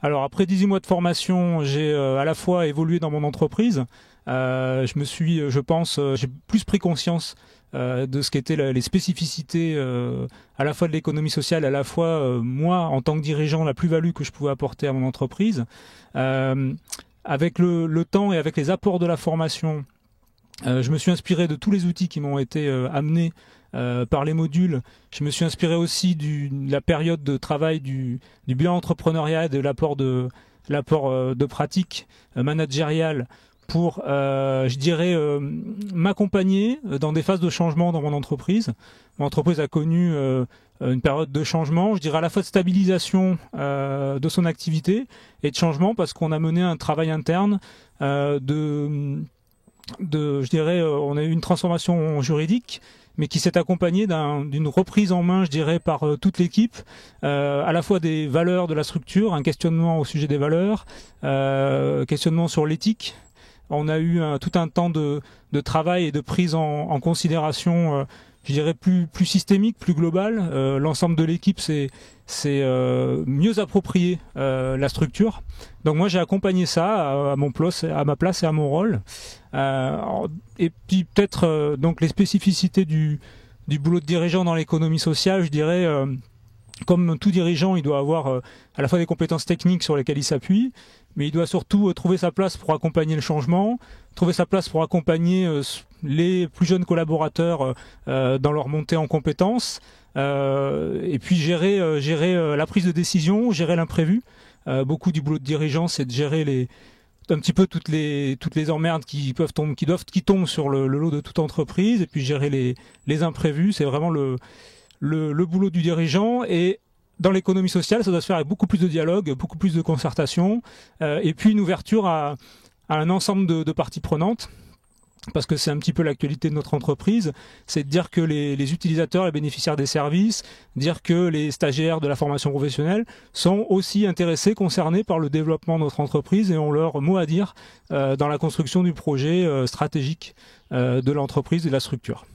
Alors après 18 mois de formation, j'ai à la fois évolué dans mon entreprise. Je pense, j'ai plus pris conscience de ce qu'étaient les spécificités à la fois de l'économie sociale, à la fois moi en tant que dirigeant, la plus-value que je pouvais apporter à mon entreprise. Avec le temps et avec les apports de la formation, je me suis inspiré de tous les outils qui m'ont été amenés par les modules. Je me suis inspiré aussi de la période de travail du bilan entrepreneurial, de l'apport de pratiques managériales pour, je dirais, m'accompagner dans des phases de changement dans mon entreprise. Mon entreprise a connu une période de changement, je dirais à la fois de stabilisation de son activité et de changement parce qu'on a mené un travail interne je dirais, on a eu une transformation juridique, mais qui s'est accompagnée d'une reprise en main, je dirais, par toute l'équipe, à la fois des valeurs de la structure, un questionnement au sujet des valeurs, questionnement sur l'éthique. On a eu tout un temps de travail et de prise en considération, je dirais, plus systémique, plus global. L'ensemble de l'équipe s'est mieux approprié la structure. Donc moi j'ai accompagné ça à ma place et à mon rôle. Et puis peut-être donc les spécificités du boulot de dirigeant dans l'économie sociale, je dirais, comme tout dirigeant, il doit avoir à la fois des compétences techniques sur lesquelles il s'appuie, mais il doit surtout trouver sa place pour accompagner le changement, trouver sa place pour accompagner les plus jeunes collaborateurs dans leur montée en compétences, et puis gérer la prise de décision, gérer l'imprévu. Beaucoup du boulot de dirigeant, c'est de gérer un petit peu toutes les emmerdes qui tombent sur le lot de toute entreprise, et puis gérer les imprévus. C'est vraiment le boulot du dirigeant. Et dans l'économie sociale, ça doit se faire avec beaucoup plus de dialogue, beaucoup plus de concertation, et puis une ouverture à un ensemble de parties prenantes. Parce que c'est un petit peu l'actualité de notre entreprise, c'est de dire que les utilisateurs, les bénéficiaires des services, dire que les stagiaires de la formation professionnelle sont aussi intéressés, concernés par le développement de notre entreprise et ont leur mot à dire dans la construction du projet stratégique de l'entreprise et de la structure.